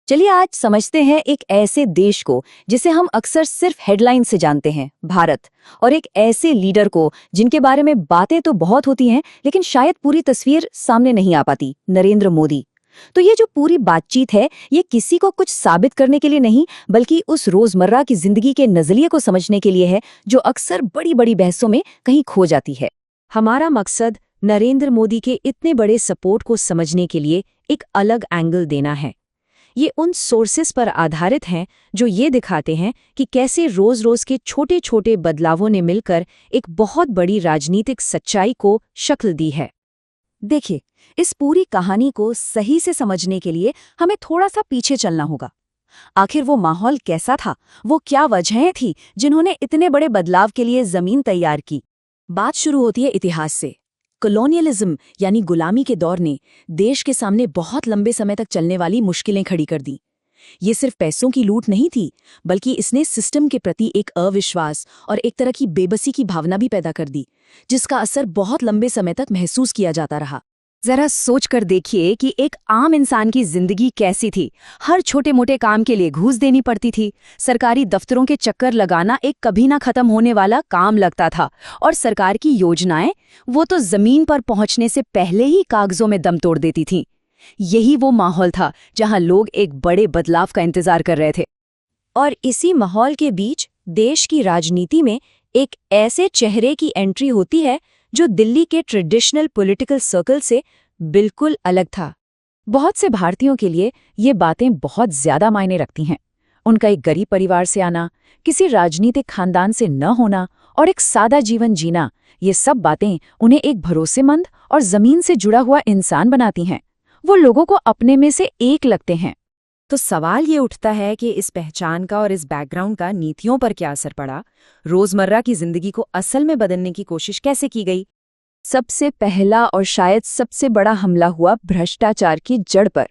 चलिए आज समझते हैं एक ऐसे देश को जिसे हम अक्सर सिर्फ हेडलाइन से जानते हैं, भारत, और एक ऐसे लीडर को जिनके बारे में बातें तो बहुत होती हैं लेकिन शायद पूरी तस्वीर सामने नहीं आ पाती, नरेंद्र मोदी। तो ये जो पूरी बातचीत है ये किसी को कुछ साबित करने के लिए नहीं बल्कि उस रोजमर्रा की जिंदगी के नजरिए को समझने के लिए है जो अक्सर बड़ी बड़ी बहसों में कहीं खो जाती है। हमारा मकसद नरेंद्र मोदी के इतने बड़े सपोर्ट को समझने के लिए एक अलग एंगल देना है। ये उन सोर्सेस पर आधारित हैं जो ये दिखाते हैं कि कैसे रोज रोज के छोटे छोटे बदलावों ने मिलकर एक बहुत बड़ी राजनीतिक सच्चाई को शक्ल दी है। देखिए, इस पूरी कहानी को सही से समझने के लिए हमें थोड़ा सा पीछे चलना होगा। आखिर वो माहौल कैसा था, वो क्या वजहें थी जिन्होंने इतने बड़े बदलाव के लिए जमीन तैयार की। बात शुरू होती है इतिहास से। कॉलोनियलिज्म यानी गुलामी के दौर ने देश के सामने बहुत लंबे समय तक चलने वाली मुश्किलें खड़ी कर दी। ये सिर्फ पैसों की लूट नहीं थी, बल्कि इसने सिस्टम के प्रति एक अविश्वास और एक तरह की बेबसी की भावना भी पैदा कर दी, जिसका असर बहुत लंबे समय तक महसूस किया जाता रहा। जरा सोच कर देखिए कि एक आम इंसान की जिंदगी कैसी थी। हर छोटे मोटे काम के लिए घूस देनी पड़ती थी। सरकारी दफ्तरों के चक्कर लगाना एक कभी ना खत्म होने वाला काम लगता था, और सरकार की योजनाएं वो तो जमीन पर पहुंचने से पहले ही कागजों में दम तोड़ देती थीं। यही वो माहौल था जहां लोग एक बड़े बदलाव का इंतजार कर रहे थे। और इसी माहौल के बीच देश की राजनीति में एक ऐसे चेहरे की एंट्री होती है जो दिल्ली के ट्रेडिशनल पॉलिटिकल सर्कल से बिल्कुल अलग था। बहुत से भारतीयों के लिए ये बातें बहुत ज्यादा मायने रखती हैं। उनका एक गरीब परिवार से आना, किसी राजनीतिक खानदान से न होना और एक सादा जीवन जीना, ये सब बातें उन्हें एक भरोसेमंद और जमीन से जुड़ा हुआ इंसान बनाती हैं। वो लोगों को अपने में से एक लगते हैं। तो सवाल ये उठता है कि इस पहचान का और इस बैकग्राउंड का नीतियों पर क्या असर पड़ा? रोजमर्रा की जिंदगी को असल में बदलने की कोशिश कैसे की गई? सबसे पहला और शायद सबसे बड़ा हमला हुआ भ्रष्टाचार की जड़ पर।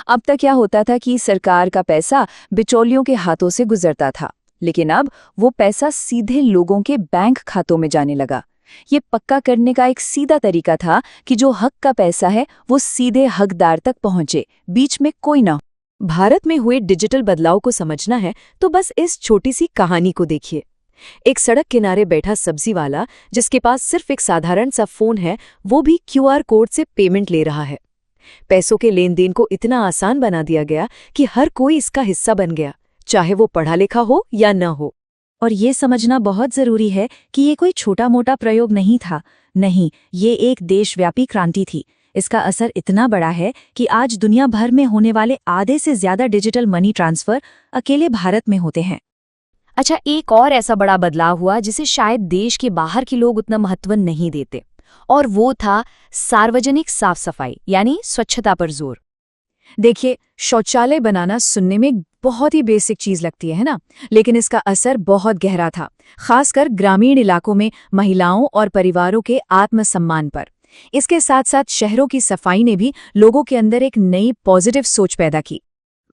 अब तक क्या होता था कि सरकार का पैसा बिचौलियों के हाथों से गुजरता था, लेकिन अब वो पैसा सीधे लोगों के बैंक खातों में जाने लगा। ये पक्का करने का एक सीधा तरीका था कि जो हक का पैसा है वो सीधे हकदार तक पहुंचे, बीच में कोई ना हो। भारत में हुए डिजिटल बदलाव को समझना है तो बस इस छोटी सी कहानी को देखिए। एक सड़क किनारे बैठा सब्जी वाला जिसके पास सिर्फ एक साधारण सा फोन है, वो भी क्यूआर कोड से पेमेंट ले रहा है। पैसों के लेन देन को इतना आसान बना दिया गया कि हर कोई इसका हिस्सा बन गया, चाहे वो पढ़ा लिखा हो या न हो। और ये समझना बहुत जरूरी है कि ये कोई छोटा मोटा प्रयोग नहीं था। नहीं, ये एक देशव्यापी क्रांति थी। इसका असर इतना बड़ा है कि आज दुनिया भर में होने वाले आधे से ज्यादा डिजिटल मनी ट्रांसफर अकेले भारत में होते हैं। अच्छा, एक और ऐसा बड़ा बदलाव हुआ जिसे शायद देश के बाहर के लोग उतना महत्व नहीं देते, और वो था सार्वजनिक साफ सफाई यानी स्वच्छता पर जोर। देखिए, शौचालय बनाना सुनने में बहुत ही बेसिक चीज लगती है ना, लेकिन इसका असर बहुत गहरा था, खासकर ग्रामीण इलाकों में महिलाओं और परिवारों के आत्मसम्मान पर। इसके साथ साथ शहरों की सफाई ने भी लोगों के अंदर एक नई पॉजिटिव सोच पैदा की।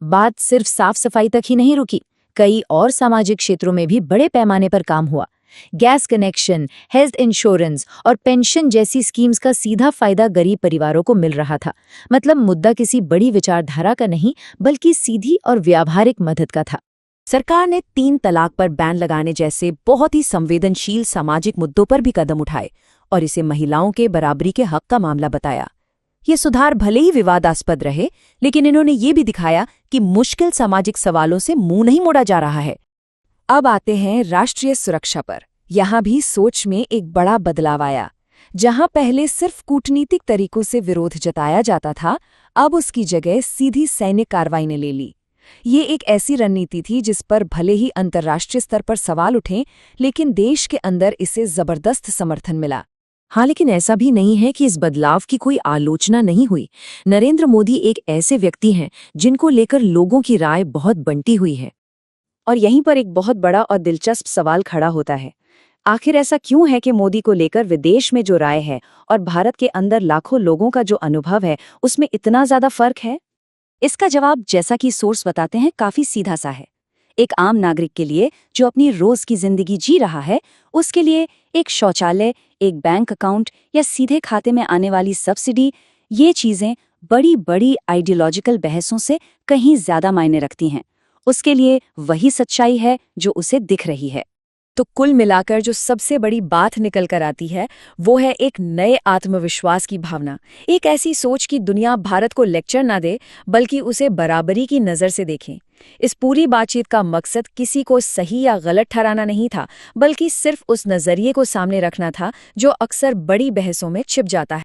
बात सिर्फ साफ सफाई तक ही नहीं रुकी, कई और सामाजिक क्षेत्रों में भी बड़े पैमाने पर काम हुआ। गैस कनेक्शन, हेल्थ इंश्योरेंस और पेंशन जैसी स्कीम्स का सीधा फायदा गरीब परिवारों को मिल रहा था। मतलब मुद्दा किसी बड़ी विचारधारा का नहीं बल्कि सीधी और व्यावहारिक मदद का था। सरकार ने 3 तलाक पर बैन लगाने जैसे बहुत ही संवेदनशील सामाजिक मुद्दों पर भी कदम उठाए और इसे महिलाओं के बराबरी के हक का मामला बताया। ये सुधार भले ही विवादास्पद रहे, लेकिन इन्होंने ये भी दिखाया कि मुश्किल सामाजिक सवालों से मुंह नहीं मोड़ा जा रहा है। अब आते हैं राष्ट्रीय सुरक्षा पर। यहाँ भी सोच में एक बड़ा बदलाव आया। जहाँ पहले सिर्फ कूटनीतिक तरीकों से विरोध जताया जाता था, अब उसकी जगह सीधी सैनिक कार्रवाई ने ले ली। ये एक ऐसी रणनीति थी जिस पर भले ही अंतर्राष्ट्रीय स्तर पर सवाल उठे, लेकिन देश के अंदर इसे जबरदस्त समर्थन मिला। हाँ, लेकिन ऐसा भी नहीं है कि इस बदलाव की कोई आलोचना नहीं हुई। नरेंद्र मोदी एक ऐसे व्यक्ति हैं जिनको लेकर लोगों की राय बहुत बंटी हुई है। और यहीं पर एक बहुत बड़ा और दिलचस्प सवाल खड़ा होता है। आखिर ऐसा क्यों है कि मोदी को लेकर विदेश में जो राय है और भारत के अंदर लाखों लोगों का जो अनुभव है उसमें इतना ज्यादा फर्क है? इसका जवाब, जैसा कि सोर्स बताते हैं, काफी सीधा सा है। एक आम नागरिक के लिए जो अपनी रोज की जिंदगी जी रहा है, उसके लिए एक शौचालय, एक बैंक अकाउंट या सीधे खाते में आने वाली सब्सिडी, ये चीजें बड़ी बड़ी आइडियोलॉजिकल बहसों से कहीं ज्यादा मायने रखती हैं। उसके लिए वही सच्चाई है जो उसे दिख रही है। तो कुल मिलाकर जो सबसे बड़ी बात निकल कर आती है वो है एक नए आत्मविश्वास की भावना, एक ऐसी सोच कि दुनिया भारत को लेक्चर ना दे बल्कि उसे बराबरी की नज़र से देखें। इस पूरी बातचीत का मकसद किसी को सही या गलत ठहराना नहीं था, बल्कि सिर्फ उस नज़रिए को सामने रखना था जो अक्सर बड़ी बहसों में छिप जाता है।